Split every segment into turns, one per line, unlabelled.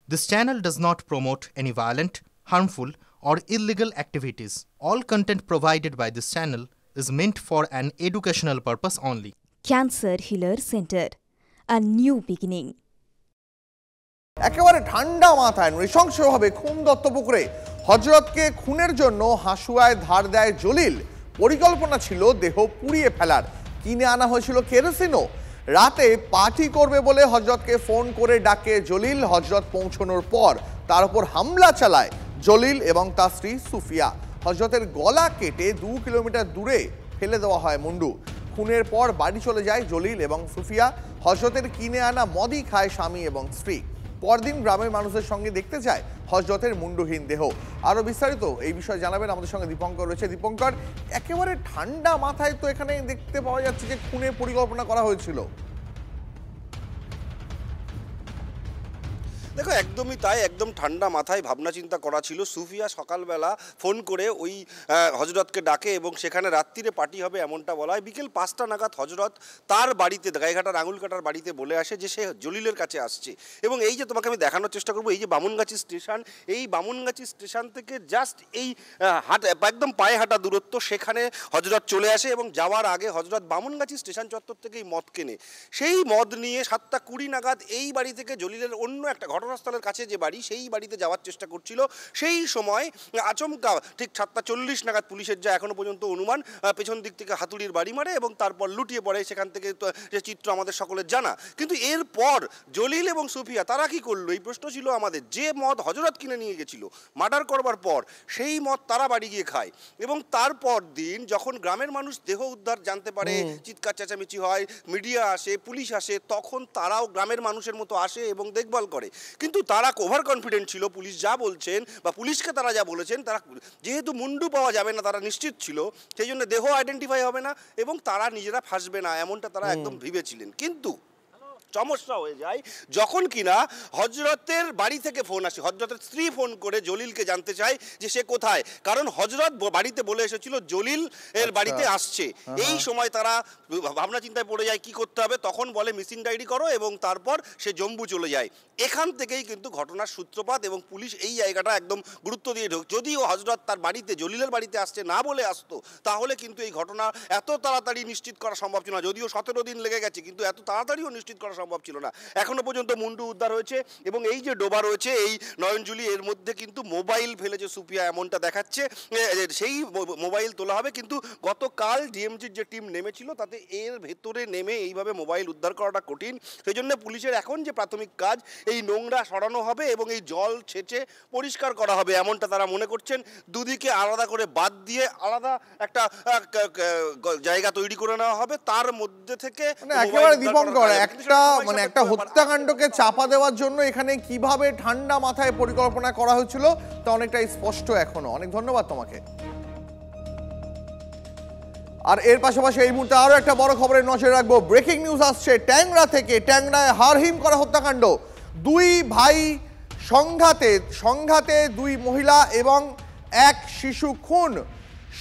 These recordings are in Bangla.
This channel does not promote any violent, harmful, or illegal activities. All content provided by this channel is meant for an educational purpose only.
Cancer Healer Center, a new beginning.
একেবারে ঠান্ডা মাথায় নৃশংসভাবে খুন দত্তপুকুরে হযরতকে খুনের জন্য হাসুয়ায় ধার দেয় জলিল। পরিকল্পনা ছিল দেহ পুড়িয়ে ফেলার। কিনে আনা হয়েছিল কেরোসিনও। রাতে পার্টি করবে বলে হযরতকে ফোন করে ডাকে জলিল। হযরত পৌঁছানোর পর তার উপর হামলা চালায় জলিল এবং তার স্ত্রী সুফিয়া। হযরতের গলা কেটে 2 কিলোমিটার দূরে ফেলে দেওয়া হয় মুন্ডু। খুনের পর বাড়ি চলে যায় জলিল এবং সুফিয়া। হযরতের কিনে আনা মদই খায় স্বামী এবং স্ত্রী। পরদিন গ্রামের মানুষের সঙ্গে দেখতে যায় হযরতের মুন্ডহীন দেহ। আরো বিস্তারিত এই বিষয়ে জানাবেন আমাদের সঙ্গে দীপঙ্কর রয়েছে। দীপঙ্কর, একেবারে ঠান্ডা মাথায় তো এখানে দেখতে পাওয়া যাচ্ছে যে খুনের পরিকল্পনা করা হয়েছিল।
দেখো, একদমই তাই। একদম ঠান্ডা মাথায় ভাবনা চিন্তা করা ছিল। সুফিয়া সকালবেলা ফোন করে ওই হযরতকে ডাকে এবং সেখানে রাত্রিরে পার্টি হবে এমনটা বলা হয়। বিকেল 5টা নাগাদ হযরত তার বাড়িতে, গাইঘাটার আঙুলকাটার বাড়িতে বলে আসে যে সে জলিলের কাছে আসছে। এবং এই যে তোমাকে আমি দেখানোর চেষ্টা করবো, এই যে বামুনগাছি স্টেশন, এই বামুনগাছি স্টেশন থেকে জাস্ট এই একদম পায়ে হাঁটা দূরত্ব, সেখানে হযরত চলে আসে এবং যাওয়ার আগে হযরত বামুনগাছি স্টেশন চত্বর থেকে এই মদ কেনে। সেই মদ নিয়ে 7টা 20 নাগাদ এই বাড়ি থেকে জলিলের অন্য একটা ঘটনাস্থলের কাছে যে বাড়ি, সেই বাড়িতে যাওয়ার চেষ্টা করছিল। সেই সময় আচমকা ঠিক 7টা 40 নাগাদ পুলিশের যা এখনো পর্যন্ত অনুমান, পেছন দিক থেকে হাতুড়ির বাড়ি মারে এবং তারপর লুটিয়ে পড়ে। সেখান থেকে যে চিত্র আমাদের সকলের জানা। কিন্তু এরপর জলিল এবং সুফিয়া তারা কি করলো, এই প্রশ্ন ছিল আমাদের। যে মদ হযরত কিনে নিয়ে গেছিল মার্ডার করবার পর, সেই মদ তারা বাড়ি গিয়ে খায়। এবং তারপর দিন যখন গ্রামের মানুষ দেহ উদ্ধার জানতে পারে, চিৎকার চেঁচামেচি হয়, মিডিয়া আসে, পুলিশ আসে, তখন তারাও গ্রামের মানুষের মতো আসে এবং দেখভাল করে। কিন্তু তারা ওভার কনফিডেন্ট ছিল। পুলিশ যা বলছেন বা পুলিশকে তারা যা বলেছেন, তারা যেহেতু মুন্ডু পাওয়া যাবে না তারা নিশ্চিত ছিল, সেই জন্য দেহ আইডেন্টিফাই হবে না এবং তারা নিজেরা ফাঁসবে না, এমনটা তারা একদম ভেবেছিলেন। কিন্তু সমস্যা হয়ে যায় যখন কিনা হযরতের বাড়ি থেকে ফোন আসে। হযরতের স্ত্রী ফোন করে জলিলকে জানতে চায় যে সে কোথায়, কারণ হযরত বাড়িতে বলে এসেছিল জলিল এর বাড়িতে আসছে। এই সময় তারা ভাবনা চিন্তায় পড়ে যায় কি করতে হবে। তখন বলে মিসিং ডায়েরি করো এবং তারপর সে জম্বু চলে যায়। এখান থেকেই কিন্তু ঘটনার সূত্রপাত এবং পুলিশ এই জায়গাটা একদম গুরুত্ব দিয়ে যদিও হযরত তার বাড়িতে জলিলের বাড়িতে আসছে না বলে আসতো, তাহলে কিন্তু এই ঘটনা এত তাড়াতাড়ি নিশ্চিত করা সম্ভব ছিল না। যদিও 17 দিন লেগে গেছে, কিন্তু এত তাড়াতাড়িও নিশ্চিত করা সম্ভব ছিল না। এখনো পর্যন্ত মুন্ডু উদ্ধার হয়েছে এবং এই যে ডোবা রয়েছে এই নয়নজুলি, এর মধ্যে কিন্তু মোবাইল ফেলেছে সুফিয়া, এমনটা দেখাচ্ছে। সেই মোবাইল তোলা হবে। কিন্তু গতকাল ডিএমজির যে টিম নেমেছিল তাতে এর ভেতরে নেমে এইভাবে মোবাইল উদ্ধার করাটা কঠিন। সেই জন্য পুলিশের এখন যে প্রাথমিক কাজ, এই নোংরা সরানো হবে এবং এই জল ছেঁচে পরিষ্কার করা হবে, এমনটা তারা মনে করছেন। দুদিকে আলাদা করে বাদ দিয়ে আলাদা একটা জায়গা তৈরি করে নেওয়া হবে। তার মধ্যে থেকে
একেবারে দীপঙ্কর, একটা হত্যাকাণ্ডকে চাপা দেওয়ার জন্য এখানে কিভাবে ঠান্ডা মাথায় পরিকল্পনা করা হয়েছিল তা অনেকটাই স্পষ্ট এখনো। অনেক ধন্যবাদ তোমাকে। আর এর পাশাপাশি এই মুহূর্তে আরো একটা বড় খবরের নজর রাখবো। ব্রেকিং নিউজ আসছে ট্যাংরা থেকে। ট্যাংরায় হারহিম করা হত্যাকাণ্ড। 2 ভাই সংঘাতে 2 মহিলা এবং 1 শিশু খুন।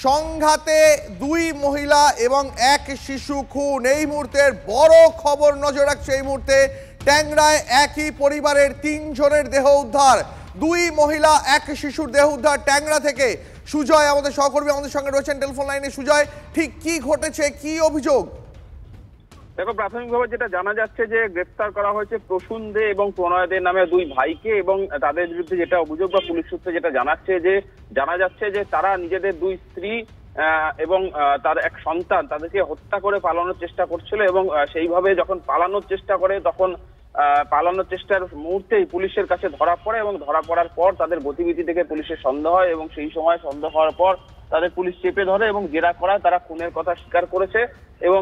সংঘাতে 2 মহিলা এবং 1 শিশু খুন। এই মুহূর্তের বড় খবর নজর রাখছে এই মুহূর্তে। ট্যাংরায় একই পরিবারের 3 জনের দেহ উদ্ধার। 2 মহিলা 1 শিশুর দেহ উদ্ধার ট্যাংরা থেকে। সুজয় আমাদের সহকর্মী আমাদের সঙ্গে রয়েছেন টেলিফোন লাইনে। সুজয়, ঠিক কি ঘটেছে, কি অভিযোগ?
দেখো, প্রাথমিকভাবে যেটা জানা যাচ্ছে যে গ্রেফতার করা হয়েছে প্রসূন দে এবং প্রণয় দে নামে 2 ভাইকে এবং তাদের বিরুদ্ধে যেটা অভিযোগ বা পুলিশ সূত্রে যেটা জানা যাচ্ছে যে তারা নিজেদের 2 স্ত্রী এবং তার 1 সন্তান তাদেরকে হত্যা করে পালানোর চেষ্টা করছিল এবং সেইভাবে যখন পালানোর চেষ্টা করে তখন পালানোর চেষ্টার মুহূর্তেই পুলিশের কাছে ধরা পড়ে এবং ধরা পড়ার পর তাদের গতিবিধি থেকে পুলিশের সন্দেহ হয় এবং সেই সময় সন্দেহ হওয়ার পর তাদের পুলিশ চেপে ধরে এবং জেরা করায় তারা খুনের কথা স্বীকার করেছে এবং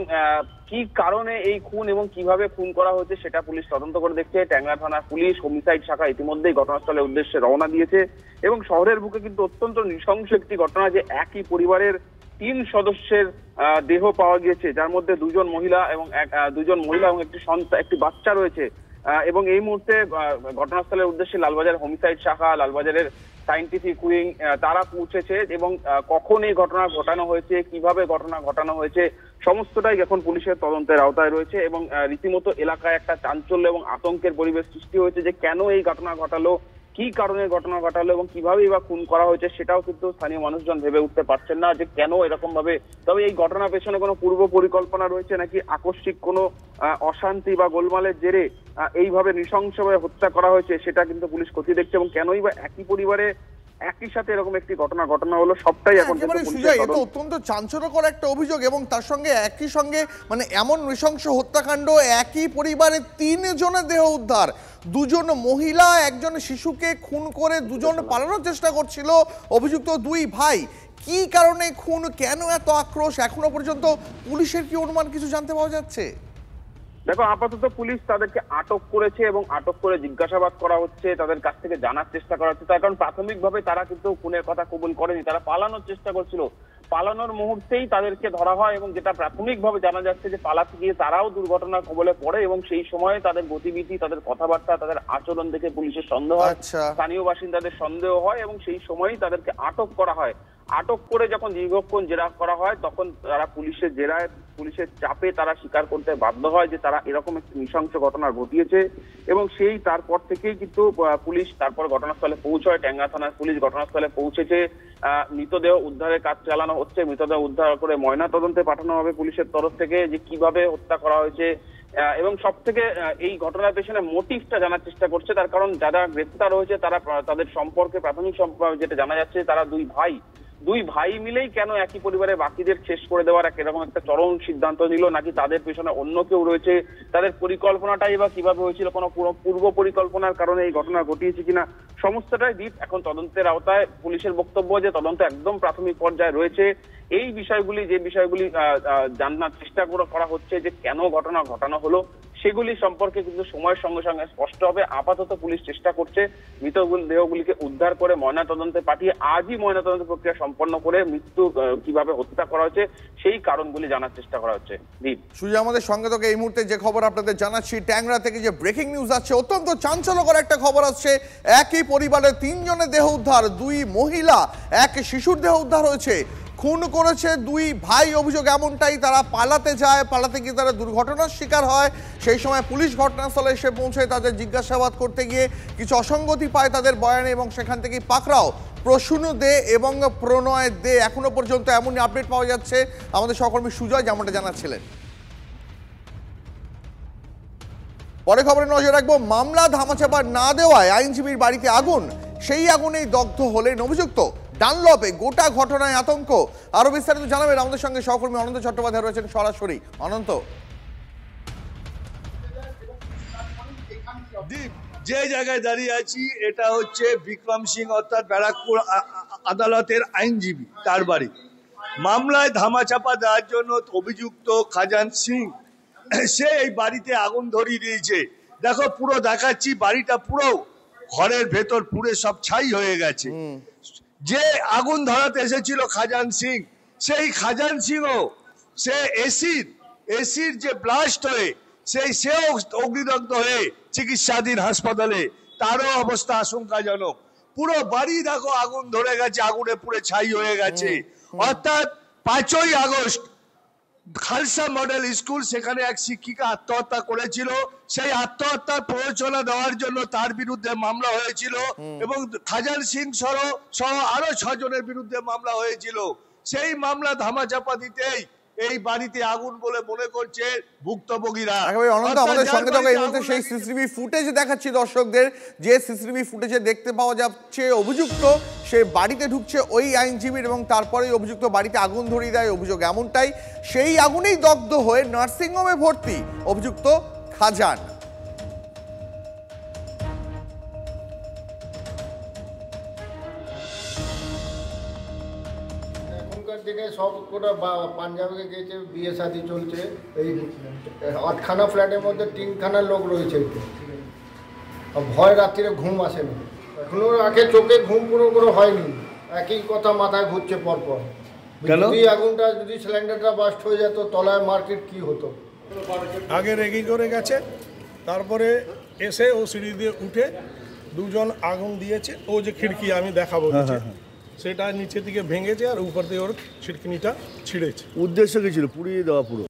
কি কারণে এই খুন এবং কিভাবে খুন করা হয়েছে সেটা পুলিশ তদন্ত করে দেখছে। ট্যাংরা থানার পুলিশ হোমিসাইড শাখা ইতিমধ্যেই ঘটনাস্থলের উদ্দেশ্যে রওনা দিয়েছে এবং শহরের বুকে কিন্তু অত্যন্ত নৃশংস একটি ঘটনা যে একই পরিবারের 3 সদস্যের দেহ পাওয়া গিয়েছে, যার মধ্যে 2 জন মহিলা এবং 2 জন মহিলা এবং একটি বাচ্চা রয়েছে। এবং এই মুহূর্তে ঘটনাস্থলের উদ্দেশ্যে লালবাজার হোমিসাইড শাখা, লালবাজারের সায়েন্টিফিক উইং তারা পৌঁছেছে এবং কখন এই ঘটনা ঘটানো হয়েছে, কিভাবে ঘটনা ঘটানো হয়েছে সমস্তটাই এখন পুলিশের তদন্তের আওতায় রয়েছে। এবং রীতিমতো এলাকায় একটা চাঞ্চল্য এবং আতঙ্কের পরিবেশ সৃষ্টি হয়েছে যে কেন এই ঘটনা ঘটালো, কি কারণে ঘটনা ঘটালো এবং কিভাবেই বা খুন করা হয়েছে সেটাও কিন্তু স্থানীয় মানুষজন ভেবে উঠতে পারছেন না যে কেন এরকম ভাবে। তবে এই ঘটনার পেছনে কোনো পূর্ব পরিকল্পনা রয়েছে নাকি আকস্মিক কোনো অশান্তি বা গোলমালের জেরে এইভাবে নৃশংসভাবে হত্যা করা হয়েছে সেটা কিন্তু পুলিশ খতিয়ে দেখছে। এবং কেনই বা একই পরিবারে একই সাথে এরকম একটি ঘটনা হলো সবটাই এখন
এটা অত্যন্ত চাঞ্চল্যকর একটা অভিযোগ এবং তার সঙ্গে একই সঙ্গে মানে এমন নৃশংস হত্যাকাণ্ড, একই পরিবারে 3 জনের দেহ উদ্ধার, 2 জন মহিলা, 1 জন শিশুকে খুন করে 2 জন পালানোর চেষ্টা করছিল, অভিযুক্ত 2 ভাই। কি কারণে খুন, কেন এত আক্রোশ, এখনো পর্যন্ত পুলিশের কি অনুমান কিছু জানতে পাওয়া যাচ্ছে?
দেখো, আপাতত পুলিশ তাদেরকে আটক করেছে এবং আটক করে জিজ্ঞাসাবাদ করা হচ্ছে, তাদের কাছ থেকে জানার চেষ্টা করা হচ্ছে। তার কারণ প্রাথমিকভাবে তারা কিন্তু খুনের কথা কবুল করেনি, তারা পালানোর চেষ্টা করছিল। পালানোর মুহূর্তেই তাদেরকে ধরা হয় এবং যেটা প্রাথমিকভাবে জানা যাচ্ছে যে পালাতে গিয়ে তারাও দুর্ঘটনার কবলে পড়ে এবং সেই সময় তাদের গতিবিধি, তাদের কথাবার্তা, তাদের আচরণ দেখে পুলিশের সন্দেহ হয়, স্থানীয় বাসিন্দাদের সন্দেহ হয় এবং সেই সময়ই তাদেরকে আটক করা হয়। আটক করে যখন দীর্ঘক্ষণ জেরা করা হয় তখন তারা পুলিশের জেরায়, পুলিশের চাপে তারা স্বীকার করতে বাধ্য হয় যে তারা এরকম একটি নৃশংস ঘটনা ঘটিয়েছে। এবং সেই তারপর থেকেই কিন্তু পুলিশ তারপর ঘটনাস্থলে পৌঁছয়, ট্যাংরা থানার পুলিশ ঘটনাস্থলে পৌঁছেছে, মৃতদেহ উদ্ধারের কাজ চালানো হচ্ছে, মৃতদেহ উদ্ধার করে ময়না তদন্তে পাঠানো হবে পুলিশের তরফ থেকে যে কিভাবে হত্যা করা হয়েছে। এবং সব থেকে এই ঘটনার পেছনে মোটিভটা জানার চেষ্টা করছে, তার কারণ যারা গ্রেফতার হয়েছে তারা তাদের সম্পর্কে প্রাথমিক যেটা জানা যাচ্ছে তারা 2 ভাই মিলেই কেন একই পরিবারে বাকিদের শেষ করে দেওয়ার এরকম একটা চরম সিদ্ধান্ত নিল, নাকি তাদের পেছনে অন্য কেউ রয়েছে, তাদের পরিকল্পনাটাই বা কিভাবে হয়েছিল, কোনো পূর্ব পরিকল্পনার কারণে এই ঘটনা ঘটিয়েছে কিনা সমস্তটাই দিক এখন তদন্তের আওতায়। পুলিশের বক্তব্য যে তদন্ত একদম প্রাথমিক পর্যায়ে রয়েছে, এই বিষয়গুলি জানার চেষ্টা করা হচ্ছে যে কেন ঘটনা ঘটানো হলো সেগুলি সম্পর্কে কিন্তু সময়ের সঙ্গে সঙ্গে স্পষ্ট হবে। আপাতত পুলিশ চেষ্টা করছে মৃত দেহগুলিকে উদ্ধার করে ময়না তদন্তে পাঠিয়ে আজই ময়না তদন্ত প্রক্রিয়া সম্পন্ন করে মৃত্যু কিভাবে হত্যা করা হচ্ছে সেই কারণগুলি জানার চেষ্টা করা হচ্ছে। দীপ,
সুজা আমাদের সঙ্গে থেকে এই মুহূর্তে যে খবর আপনাদের জানাচ্ছি, ট্যাংরা থেকে যে ব্রেকিং নিউজ আছে, অত্যন্ত চাঞ্চল্যকর একটা খবর আসছে। একই পরিবারের 3 জনের দেহ উদ্ধার, 2 মহিলা, 1 শিশুর দেহ উদ্ধার হয়েছে। খুন করেছে 2 ভাই, অভিযোগ এমনটাই। তারা পালাতে যায়, পালাতে গিয়ে তারা দুর্ঘটনার শিকার হয়। সেই সময় পুলিশ ঘটনাস্থলে এসে পৌঁছে তাদের জিজ্ঞাসাবাদ করতে গিয়ে কিছু অসঙ্গতি পায় তাদের বয়ানে এবং সেখান থেকেই পাকড়াও প্রসূন দে এবং প্রণয় দে। এখনো পর্যন্ত এমনই আপডেট পাওয়া যাচ্ছে। আমাদের সহকর্মী সুজয় যেমনটা জানাচ্ছিলেন। পরে খবরে নজর রাখবো, মামলা ধামাচাপা না দেওয়ায় আইনজীবীর বাড়িতে আগুন, সেই আগুনেই দগ্ধ হলেন অভিযুক্ত। ডানলপে গোটা ঘটনায় আতঙ্ক। আরো বিস্তারিত জানাবেন আমাদের সঙ্গে সহকর্মী অনন্ত চট্টোপাধ্যায় রয়েছেন সরাসরি। অনন্ত,
যে জায়গায় দাঁড়িয়ে আছি এটা হচ্ছে বিক্রম সিং অর্থাৎ ব্যারাকপুর আদালতের আইনজীবী, তার বাড়ি। মামলায় ধামাচাপা দেওয়ার জন্য অভিযুক্ত খাজান সিং সে এই বাড়িতে আগুন ধরিয়ে দিয়েছে। দেখো, পুরো দেখাচ্ছি, বাড়িটা পুরো ঘরের ভেতর পুরো সব ছাই হয়ে গেছে। যে আগুন ধরাতে এসেছিল খাজান সিং, সেই খাজান সিংও সে এসির যে ব্লাস্ট হয়ে সেও অগ্নিদগ্ধ হয়ে চিকিৎসাধীন হাসপাতালে, তারও অবস্থা আশঙ্কাজনক। পুরো বাড়ি দেখো আগুন ধরে গেছে, আগুনে পুরো ছাই হয়ে গেছে। অর্থাৎ 5ই আগস্ট খালসা মডেল স্কুল, সেখানে এক শিক্ষিকা আত্মহত্যা করেছিল। সেই আত্মহত্যার প্ররোচনা দেওয়ার জন্য তার বিরুদ্ধে মামলা হয়েছিল এবং খাজান সিং সহ আরো 6 জনের বিরুদ্ধে মামলা হয়েছিল। সেই মামলা ধামাচাপা দিতেই এই বাড়িতে আগুন বলে মনে করছে ভুক্তভোগীরা।
আমাদের সঙ্গে থাকা এই মুহূর্তে সেই সিসিটিভি ফুটেজ দেখাচ্ছি দর্শকদের, যে সিসিটিভি ফুটেজে দেখতে পাওয়া যাচ্ছে অভিযুক্ত সে বাড়িতে ঢুকছে ওই আইনজীবীর এবং তারপরে অভিযুক্ত বাড়িতে আগুন ধরিয়ে দেয়। অভিযোগ এমনটাই, সেই আগুনেই দগ্ধ হয়ে নার্সিংহোমে ভর্তি অভিযুক্ত খাজান।
দিনে সব কোটা পাঞ্জাবে গিয়েছে, বিয়ে শাদি চলছে। এই 8খানা ফ্ল্যাটের মধ্যে 3খানা লোক রয়েছে। ভয়, রাত্রিরে ঘুম আসে না। এখনো আগে চোখে ঘুম পুরো হয়নি, একই কথা মাথায় ঘুরছে পরপর। যদি আগুনটা, যদি সিলিন্ডারটা বাস্ট হয়ে যেত তলায় মার্কেট কি হতো।
আগে রেগি করে গেছে, তারপরে এসে ও সিঁড়ি দিয়ে উঠে দুজন আগুন দিয়েছে, ও যে খিড়কি আমি দেখাবো সেটা নিচে দিকে ভেঙেছে আর উপর দিয়ে ওর ছিটকিনিটা ছিঁড়েছে।
উদ্দেশ্য কি ছিল পুড়িয়ে দেওয়া পুরো?